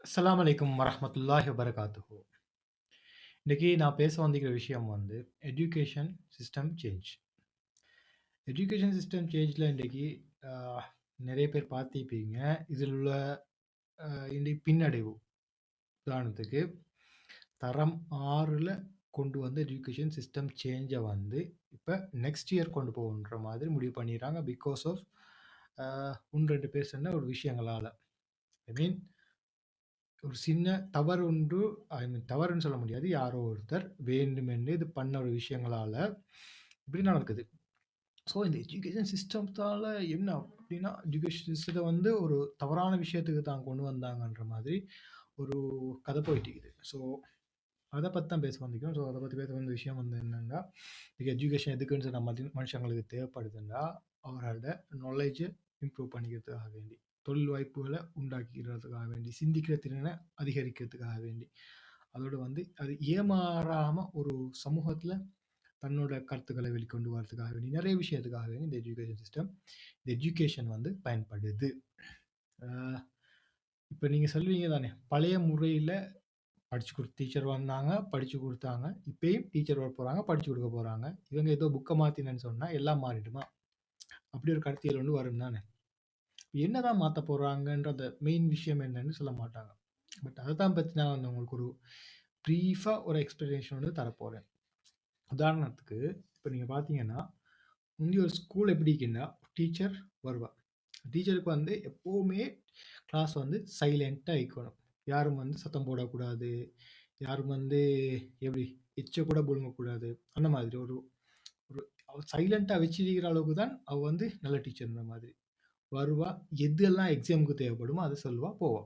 அஸ்ஸலாமு அலைக்கும் வரஹ்மத்துல்லாஹி வபரகாத்துஹு. இன்னைக்கு நான் பேச வந்திருக்கிற விஷயம் வந்து education system change. Education system சேஞ்ச்ல இன்றைக்கு அ நெறைய பேர் பார்த்திருப்பீங்க. இதில் உள்ள இன்னைக்கு பின்னடைவு. உதாரணத்துக்கு தரம் 6ல கொண்டு வந்த எஜுகேஷன் சிஸ்டம் சேஞ்ச வந்து இப்ப நெக்ஸ்ட் இயர் கொண்டு போகுன்ற மாதிரி முடிவு பண்ணிறாங்க. பிக்காஸ் ஆஃப் அ 1, 2 பேர் சொன்ன ஒரு விஷயங்களால. ஐ மீன் ஒரு சின்ன தவறு ஒன்று ஐ மீன் தவறுன்னு சொல்ல முடியாது. யாரோ ஒருத்தர் வேண்டுமென்றே இது பண்ண ஒரு விஷயங்களால இப்படி நடக்குது. ஸோ இந்த எஜுகேஷன் சிஸ்டத்தால என்ன அப்படின்னா, எஜுகேஷன் சிஸ்டத்த வந்து ஒரு தவறான விஷயத்துக்கு தான் கொண்டு வந்தாங்கன்ற மாதிரி ஒரு கதை போயிட்டுருக்குது. ஸோ அத பத்தி தான் பேச வந்திருக்கிறோம். ஸோ அத பத்தி பேச வந்த விஷயம் வந்து என்னன்னா, எஜுகேஷன் எதுக்குன்னு சொன்னா மனுஷங்களுக்கு தேவைப்படுதுன்னா, அவர்களோட நாலேட்ஜ இம்ப்ரூவ் பண்ணிக்கிறதுக்காக வேண்டி. தொழில் வாய்ப்புகள உண்டாக்கிறதுக்காக வேண்டி, சிந்திக்கிற திறன அதிகரிக்கிறதுக்காக வேண்டி. அதோட வந்து அது ஏமாறாம ஒரு சமூகத்தில தன்னோட கருத்துக்கள வெளிக்கொண்டு வரதுக்காக வேண்டி, நெறைய விஷயத்துக்காக வேண்டி இந்த எஜுகேஷன் சிஸ்டம், இந்த எஜுகேஷன் வந்து பயன்படுது. அ இப்ப நீங்க சொல்லுவீங்க தானே, பழைய முறையில படிச்சு குடுத்த டீச்சர் வந்தாங்க, படிச்சு குடுத்தாங்க. இப்பயும் டீச்சர் வரப்போறாங்க, படிச்சு குடுக்க போறாங்க. இவங்க ஏதோ புக்க மாத்தினேன்னு சொன்னா எல்லாம் மாறிடுமா? அப்படி ஒரு கருத்தியல் ஒண்ணு வரும் தானே. என்னதான் மாத்தப் போறாங்கன்ற அந்த மெயின் விஷயம் என்னன்னு சொல்ல மாட்டாங்க. பட் அதத்தான் பத்தி நான் வந்து உங்களுக்கு ஒரு பிரீஃபா ஒரு எக்ஸ்ப்ளனேஷன் வந்து தரப்போறேன். உதாரணத்துக்கு, இப்ப நீங்க பார்த்தீங்கன்னா, முந்தி ஒரு ஸ்கூல் எப்படி இருக்குன்னா, டீச்சர் வருவா. டீச்சருக்கு வந்து எப்பவுமே கிளாஸ் வந்து சைலன்ட்டா இருக்கணும். யாரும் வந்து சத்தம் போடக்கூடாது. யாரும் வந்து எப்படி எச்ச கூட புடுங்கக்கூடாது. அந்த மாதிரி ஒரு ஒரு அவ சைலன்ட்டா வச்சிருக்கிற அளவுக்கு தான் அவ வந்து நல்ல டீச்சர்ன்ற மாதிரி. வருவா, எதெல்லாம் எக்ஸாம்க்கு தேவைப்படுமோ அத சொல்லுவா, போவா.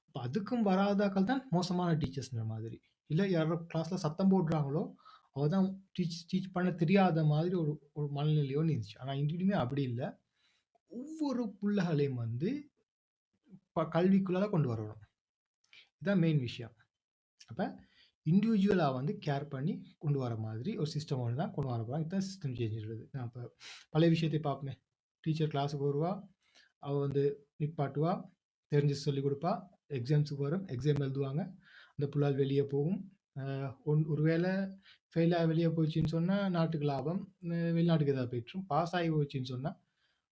அப்ப அதுக்கும் வராதாக்கள் தான் மோசமான டீச்சர்ஸ்ன்ற மாதிரி. இல்ல யாரோ கிளாஸ்ல சத்தம் போடுறாங்களோ, அவ தான் டீச் பண்ண தெரியாத மாதிரி ஒரு ஒரு மனநிலையோட இருந்துச்சு. ஆனா இன்றைக்குமே அப்படி இல்ல. ஒவ்வொரு புள்ளகளையும் வந்து கல்விக்குள்ளால கொண்டு வரணும். இதான் மெயின் விஷயம். அப்ப இண்டிவிஜுவலா வந்து கேர் பண்ணி கொண்டு வர மாதிரி ஒரு சிஸ்டம் ஒண்ணு தான் கொண்டு வர போறாங்க. இதான் சிஸ்டம் சேஞ்சுன்றது. நான் இப்ப பழைய விஷயத்தை பார்ப்போமே. டீச்சர் கிளாஸ்க்கு வருவா. அவ வந்து நிப்பாட்டுவா. தெரிஞ்சது சொல்லிக் குடுப்பா. எக்ஸாம்ஸ்க்கு வரும். எக்ஸாம் எழுதுவாங்க. அந்த புள்ளால் வெளிய போகும். அ ஒருவேள ஃபெயில் ஆகி வெளிய போச்சுன்னு சொன்னா, நாட்டுக்கு லாபம். வெளிநாட்டுக்கு ஏதாவது போயிற்றும். பாஸ் ஆகி போச்சுன்னு சொன்னா,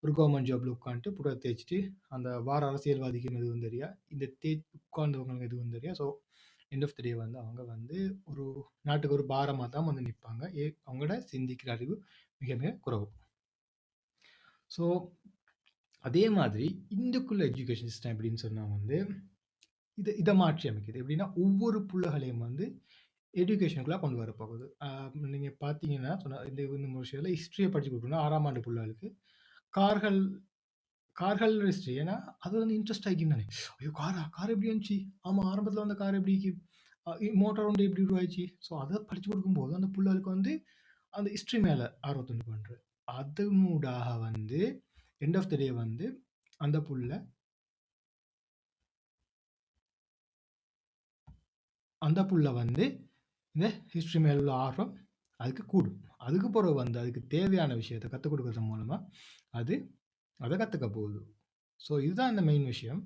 ஒரு கவர்ன்மென்ட் ஜாப்ல உட்காந்துட்டு புற தேய்ச்சுட்டு, அந்த வார அரசியல்வாதிக்கும் எதுவும் தெரியா. இந்த உட்கார்ந்தவங்களுக்கு எதுவும் தெரியா. ஸோ எண்ட் ஆஃப் த டே வந்து அவங்க வந்து ஒரு நாட்டுக்கு ஒரு பாரமா தான் வந்து நிப்பாங்க. அவங்களோட சிந்திக்கிற அறிவு மிக மிக குறைவு. ஸோ அதே மாதிரி இந்துக்குள்ள எஜுகேஷன் சிஸ்டம் எப்படின்னு சொன்னா வந்து, இத மாற்றி அமைக்குது. எப்படின்னா, ஒவ்வொரு புள்ளைகளையும் வந்து எடுகேஷனுக்குள்ள கொண்டு வரப்போகுது. நீங்க பார்த்தீங்கன்னா, இந்த விஷயத்துல ஹிஸ்டரிய படிச்சு குடுக்கணும்னா 6ஆம் ஆண்டு புள்ளைகளுக்கு கார்கள் கார்கள் ஹிஸ்டரி. ஏன்னா, அது வந்து இன்ட்ரெஸ்ட் ஆகிக்கும் தானே. ஐயோ! காரா? கார் எப்படி வந்துச்சு? ஆமா, ஆரம்பத்துல வந்த கார் எப்படி இருக்கு? மோட்டார் வந்து எப்படி உருவாச்சு? ஸோ, அத படிச்சு குடுக்கும்போது, அந்த புள்ளைகளுக்கு வந்து அந்த ஹிஸ்டரி மேல ஆர்வத்த உண்டு பண்றது. அதனூடாக வந்து எண்ட் ஆஃப் த டே வந்து அந்த புள்ள அந்த புள்ள வந்து இந்த ஹிஸ்டரி மேல உள்ள ஆர்வம் அதுக்கு கூடும். அதுக்கு பிறகு வந்து அதுக்கு தேவையான விஷயத்த கத்துக் குடுக்கறது மூலமா, அது அத கத்துக்க போகுது. ஸோ, இதுதான் இந்த மெயின் விஷயம்.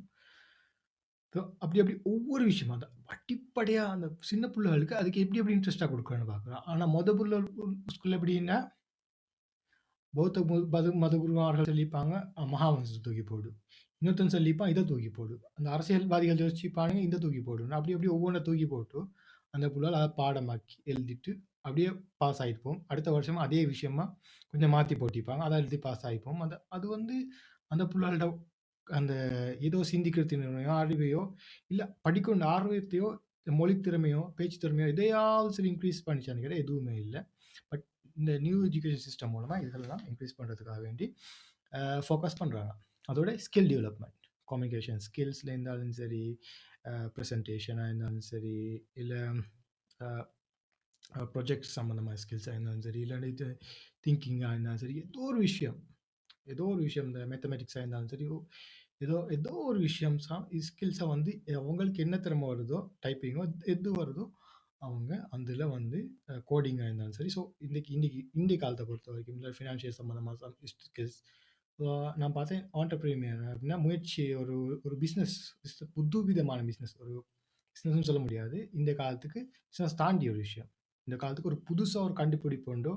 அப்படி அப்படி ஒவ்வொரு விஷயமா தான் அடிப்படையா அந்த சின்ன புள்ளைகளுக்கு அதுக்கு எப்படி எப்படி இன்ட்ரெஸ்ட்டா குடுக்கணும்னு பார்க்குறோம். ஆனா புள்ள ஸ்கூல்ல எப்படின்னா, பௌத்த மதகுருமார்கள் சொல்லியிருப்பாங்க, மகாவம்சத்த தூக்கி போடு. இன்னொருத்தன் சொல்லியிருப்பான், இத தூக்கி போடு. அந்த அரசியல்வாதிகள் யோசிச்சுப்பானுங்க, இத தூக்கி போடுன்னு. அப்படி அப்படி ஒவ்வொண்ண தூக்கி போட்டு, அந்த புள்ளைகள் அத பாடமாக்கி எழுதிட்டு, அப்படியே பாஸ் ஆயிப்போம். அடுத்த வருஷமும் அதே விஷயமா கொஞ்சம் மாத்தி போட்டிருப்பாங்க. அத எழுதி பாஸ் ஆயிப்போம். அது வந்து அந்த புள்ளைகளோட அந்த ஏதோ சிந்திக்கிற திறமையோ, அறிவையோ, இல்ல படிக்கும் ஆர்வத்தையோ, மொழி திறமையோ, பேச்சு திறமையோ எதையாவது சரி இன்கிரீஸ் பண்ணிச்சான்னு கேட்டா எதுவுமே இல்ல. பட் இந்த நியூ எஜுகேஷன் சிஸ்டம் மூலமா இதெல்லாம் இன்க்ரீஸ் பண்றதுக்காக வேண்டி ஃபோக்கஸ் பண்றாங்க. அதோட ஸ்கில் டெவலப்மென்ட். கம்யூனிகேஷன் ஸ்கில்ஸ்ல இருந்தாலும் சரி, பிரசன்டேஷனா இருந்தாலும் சரி, இல்ல அ ப்ராஜெக்ட் சம்மந்தமான ஸ்கில்ஸா இருந்தாலும் சரி, இல்லாட்டி திங்கிங்கா இருந்தாலும் சரி, ஏதோ ஒரு விஷயம் இந்த மேத்தமேட்டிக்ஸா இருந்தாலும் சரி, ஏதோ ஏதோ ஒரு விஷயம் ஸ்கில்ஸ வந்து அவங்களுக்கு என்ன திறமை வருதோ, டைப்பிங்கோ எது வருதோ, அவங்க அதுல வந்து கோடிங்கா இருந்தாலும் சரி. ஸோ இன்னைக்கு இன்னைக்கு இன்றைய காலத்த பொறுத்தவரைக்கும் இல்ல ஃபினான்ஷியல் சம்மந்தமா ஸ்கில்ஸ், நான் பார்த்தேன் ஆன்டர்பிரினியர் அப்படின்னா முயற்சி ஒரு ஒரு பிசினஸ் புதுவிதமான பிசினஸ். ஒரு பிசினஸ்ன்னு சொல்ல முடியாது. இந்த காலத்துக்கு பிசினஸ் தாண்டி ஒரு விஷயம். இந்த காலத்துக்கு ஒரு புதுசா ஒரு கண்டுபிடிப்பு உண்டோ,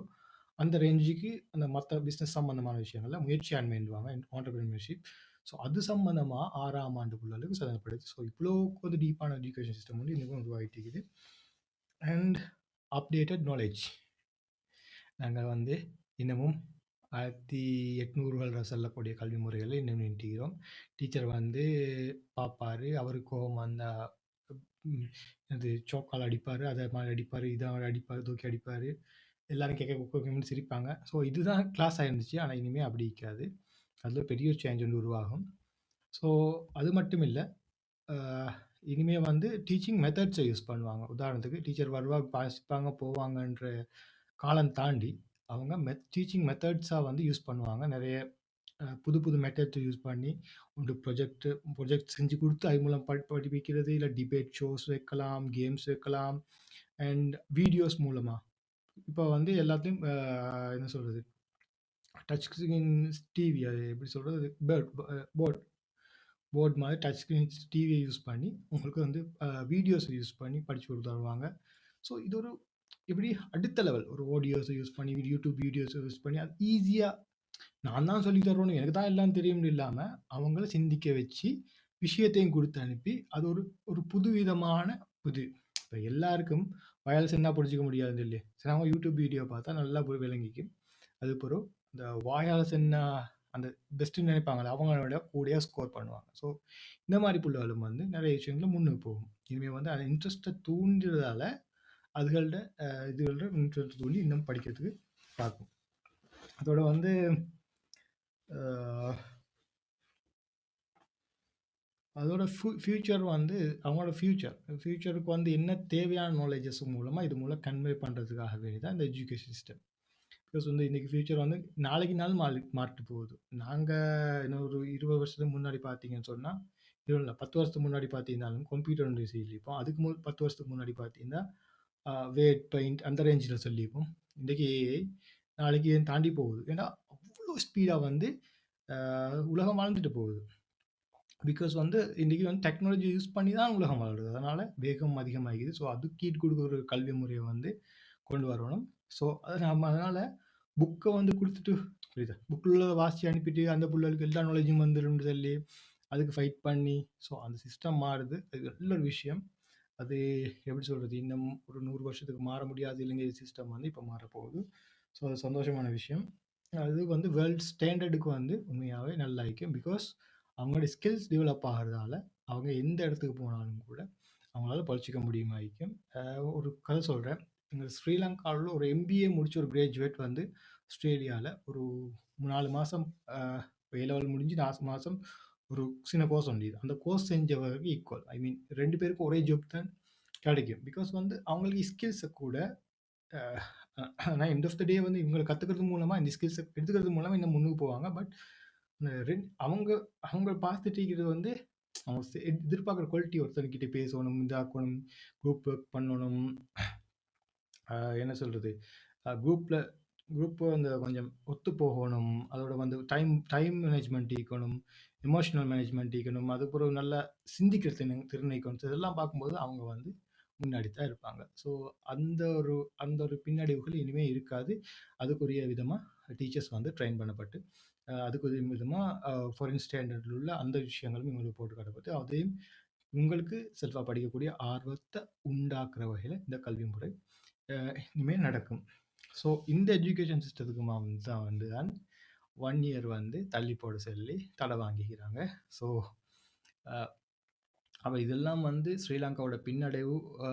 அந்த ரேஞ்சுக்கு அந்த மத்த பிசினஸ் சம்பந்தமான விஷயங்கள்ல முயற்சியாண்மைன்னுவாங்க ஆன்டர்பிரினியர்ஷிப். ஸோ அது சம்பந்தமா 6ஆம் ஆண்டு புள்ளகளுக்கு சம்மந்தப்படுது. ஸோ இவ்வளோ கொஞ்சம் டீப்பான எஜுகேஷன் சிஸ்டம் வந்து இன்னமும் உருவாகிட்டு இருக்குது. And updated knowledge. நாங்க வந்து இன்னமும் 1800கள் சொல்லக்கூடிய கல்வி முறைகளை இன்னும் நீட்டிக்கிறோம். டீச்சர் வந்து பார்ப்பாரு. அவருக்கு கோவம் வந்தா ம் அது சாக்கால அடிப்பாரு. அத மாரி அடிப்பாரு. இத அடிப்பாரு. தூக்கி அடிப்பாரு. எல்லாரும் கேட்க கும்முன்னு சிரிப்பாங்க. ஸோ இதுதான் கிளாஸா இருந்துச்சு. ஆனா இனிமே அப்படி இருக்காது. அதில பெரிய ஒரு சேஞ்ச் ஒண்ணு உருவாகும். ஸோ அது மட்டும் இல்ல. அ இனிமே வந்து டீச்சிங் மெத்தட்ஸ யூஸ் பண்ணுவாங்க. உதாரணத்துக்கு டீச்சர் வருவாங்க, வாசிப்பாங்க, போவாங்கன்ற காலம் தாண்டி, அவங்க டீச்சிங் மெத்தட்ஸா வந்து யூஸ் பண்ணுவாங்க. நெறைய புது புது மெத்தட்ஸ் யூஸ் பண்ணி, ஒரு ப்ராஜெக்ட் செஞ்சு குடுத்து, அது மூலம் படிப்பிக்கிறது, இல்ல டிபேட் ஷோஸ் வைக்கலாம், கேம்ஸ் வைக்கலாம், அண்ட் வீடியோஸ் மூலமா. இப்ப வந்து எல்லாத்தையும் என்ன சொல்றது? டச் ஸ்கிரீன் டிவி அது எப்படி சொல்றது? போர்ட் போர்ட் மாரி டச் ஸ்கிரீன் டிவிய யூஸ் பண்ணி, உங்களுக்கு வந்து வீடியோஸ் யூஸ் பண்ணி படிச்சு தருவாங்க. ஸோ இது ஒரு எப்படி அடுத்த லெவல் ஒரு ஆடியோஸ யூஸ் பண்ணி, யூடியூப் வீடியோஸ யூஸ் பண்ணி, அது ஈஸியா நான் தான் சொல்லி தரணும், எனக்கு தான் எல்லாம் தெரியும்னு இல்லாம, அவங்கள சிந்திக்க வச்சு, விஷயத்தையும் குடுத்து அனுப்பி, அது ஒரு ஒரு புதுவிதமான இது. இப்ப எல்லாருக்கும் வயல் சொன்னா புரிஞ்சுக்க முடியாதுன்னு சொல்லி, சிலவங்க யூடியூப் வீடியோ பார்த்தா நல்லா விளங்கிக்கும். அது பிறகு இந்த வாயால சொன்னா அந்த பெஸ்ட்டுன்னு நினைப்பாங்கல்ல, அவங்கள விட கூடயா ஸ்கோர் பண்ணுவாங்க. ஸோ இந்த மாரி புள்ளைகளும் வந்து நெறைய விஷயங்கள்ல முன்னுக்கு போகும். இனிமே வந்து அந்த இன்ட்ரெஸ்ட்ட தூண்டுறதால, அதுகள்ட இதுகள்ட இன்ட்ரெஸ்ட் தூண்டி இன்னும் படிக்கிறதுக்கு பார்க்கும். அதோட வந்து அ அதோட ஃபியூச்சர் வந்து அவங்களோட ஃபியூச்சருக்கு வந்து என்ன தேவையான நாலேட்ஜஸ் மூலமா இது மூலம் கன்வே பண்றதுக்காக வேண்டி தான் இந்த எஜுகேஷன் சிஸ்டம். பிகாஸ் வந்து இன்னைக்கு ஃபியூச்சர் வந்து நாளைக்கு நாள் மாறிட்டு போகுது. நாங்க இன்னும் ஒரு 20 வருஷத்துக்கு முன்னாடி பார்த்தீங்கன்னு சொன்னா, 20 இல்ல 10 வருஷத்துக்கு முன்னாடி பார்த்தீங்கன்னாலும் கம்ப்யூட்டர் சொல்லியிருப்போம். அதுக்கு 10 வருஷத்துக்கு முன்னாடி பார்த்தீங்கன்னா, வேட், பெயிண்ட் அந்த ரேஞ்சில சொல்லியிருப்போம். இன்னைக்கு ஏஐ நாளைக்கு இதை தாண்டி போகுது. ஏன்னா, அவ்ளோ ஸ்பீடா வந்து உலகம் வளர்ந்துட்டு போகுது. பிகாஸ் வந்து இன்னைக்கு வந்து டெக்னாலஜி யூஸ் பண்ணி தான் உலகம் வளருது. அதனால வேகம் அதிகமாகிது. ஸோ அதுக்கு ஈடு கொடுக்குற ஒரு கல்வி முறைய வந்து கொண்டு வரணும். ஸோ அது நம்ம அதனால புக்க வந்து குடுத்துட்டு புரியுதா? புக்ல உள்ளத வாசிச்சு அனுப்பிட்டு அந்த புள்ளைகளுக்கு எல்லா நாலேட்ஜும் வந்துரும்னு சொல்லி, அதுக்கு ஃபைட் பண்ணி, ஸோ அந்த சிஸ்டம் மாறுது. அது நல்ல ஒரு விஷயம். அது எப்படி சொல்றது? இன்னும் ஒரு 100 வருஷத்துக்கு மாற முடியாத இலங்கை சிஸ்டம் வந்து இப்ப மாறப்போகுது. ஸோ அது சந்தோஷமான விஷயம். அது வந்து வேர்ல்ட் ஸ்டாண்டர்டுக்கு வந்து உண்மையாவே நல்லா இருக்கும். பிகாஸ் அவங்களுடைய ஸ்கில்ஸ் டெவலப் ஆகுறதால, அவங்க எந்த இடத்துக்கு போனாலும் கூட, அவங்களால பொழச்சுக்க முடியுமாயிக்கும். ஒரு கதை சொல்றேன். எங்க ஸ்ரீலங்காவுல ஒரு எம்பிஏ முடிச்ச ஒரு கிராஜுவேட் வந்து ஆஸ்திரேலியால ஒரு 4 மாசம் ஏ லெவல் முடிஞ்சு 4 மாசம் ஒரு சின்ன கோர்ஸ் உண்டு. அந்த கோர்ஸ் செஞ்சவருக்கு ஈக்குவல். ஐ மீன் 2 பேருக்கும் ஒரே ஜாப் தான் கிடைக்கும். பிகாஸ் வந்து அவங்களுக்கு ஸ்கில்ஸ கூட அ ஆனா எண்ட் ஆஃப் த டே வந்து இவங்கள கத்துக்கிறது மூலமா, இந்த ஸ்கில்ஸ எடுத்துக்கிறது மூலமா இன்னும் முன்னுக்கு போவாங்க. பட் இந்த அவங்க அவங்க பார்த்துட்டு இருக்கிறது வந்து அவங்க எதிர்பார்க்குற குவாலிட்டி ஒருத்தர்கிட்ட பேசணும், இதாக்கணும், குரூப் ஒர்க் பண்ணணும். என்ன சொல்றது? குரூப்ல குரூப் அந்த கொஞ்சம் ஒத்து போகணும். அதோட வந்து டைம் டைம் மேனேஜ்மென்ட் இருக்கணும். எமோஷனல் மேனேஜ்மென்ட் இருக்கணும். அதுக்கப்புறம் நல்லா சிந்திக்கிற திறன் இருக்கணும். ஸோ இதெல்லாம் பார்க்கும்போது அவங்க வந்து முன்னாடி தான் இருப்பாங்க. ஸோ அந்த ஒரு பின்னடைவுகள் இனிமே இருக்காது. அதுக்குரிய விதமா டீச்சர்ஸ் வந்து ட்ரெயின் பண்ணப்பட்டு, அதுக்குரிய விதமா ஃபாரின் ஸ்டாண்டர்ட்ல உள்ள அந்த விஷயங்களும் இவங்களுக்கு போட்டு காட்டப்பட்டு, அதையும் உங்களுக்கு செல்ஃபா படிக்கக்கூடிய ஆர்வத்த உண்டாக்குற வகையில இந்த கல்வி முறை இனிமே நடக்கும். ஸோ இந்த எஜுகேஷன் சிஸ்டத்துக்கு தான் வந்து தான் 1 இயர் வந்து தள்ளி போட சொல்லி தடை வாங்கிக்கிறாங்க. ஸோ அ அப்ப இதெல்லாம் வந்து ஸ்ரீலங்காவோட பின்னடைவு. அ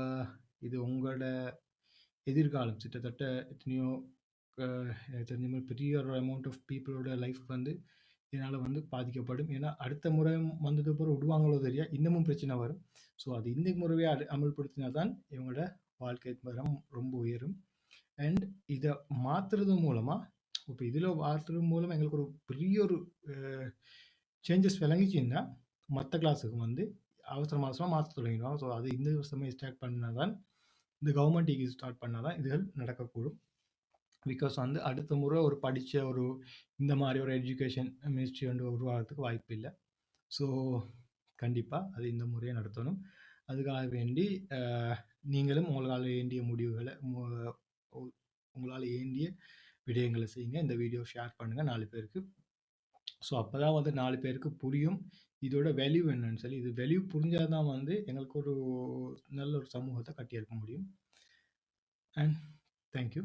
இது உங்களோட எதிர்காலம் கிட்டத்தட்ட எத்தனையோ எனக்கு தெரிஞ்ச மாரி பெரிய ஒரு அமௌண்ட் ஆஃப் பீப்பிளோட லைஃப் வந்து இதனால வந்து பாதிக்கப்படும். ஏன்னா, அடுத்த முறை வந்ததுக்கு அப்புறம் விடுவாங்களோ தெரியாது. இன்னமும் பிரச்சனை வரும். ஸோ அது இந்த முறைய அமல்படுத்தினா தான் இவங்களோட வாழ்க்கை தரம் ரொம்ப உயரும். அண்ட் இத மாத்துறது மூலமா இப்ப இதுல மாத்துறது மூலமா எங்களுக்கு ஒரு பெரிய ஒரு அ சேஞ்சஸ் விளங்கிச்சுன்னா, மத்த கிளாஸுக்கு வந்து அவசர அவசரமா மாத்த தொடங்கிடுவாங்க. ஸோ அது இந்த வருஷமே ஸ்டார்ட் பண்ணா தான் இந்த கவர்மெண்ட் ஸ்டார்ட் பண்ணா தான் இதுகள் நடக்கக்கூடும். பிகாஸ் வந்து அடுத்த முறை ஒரு படிச்ச ஒரு இந்த மாரி ஒரு எஜுகேஷன் மினிஸ்ட்ரி வந்து உருவாகுறதுக்கு வாய்ப்பு இல்ல. ஸோ கண்டிப்பா அது இந்த முறையே நடத்தணும். அதுக்காக வேண்டி அ நீங்களும் உங்களால வேண்டிய முடிவுகள உ உங்களால வேண்டிய விடயங்கள செய்யுங்க. இந்த வீடியோ ஷேர் பண்ணுங்க 4 பேருக்கு. ஸோ அப்பதான் வந்து 4 பேருக்கு புரியும். இதோட வேல்யூ என்னன்னு சொல்லி. இது வேல்யூ புரிஞ்சா தான் வந்து எங்களுக்கு ஒரு நல்ல ஒரு சமூகத்த கட்டியெழுப்ப முடியும். And thank you.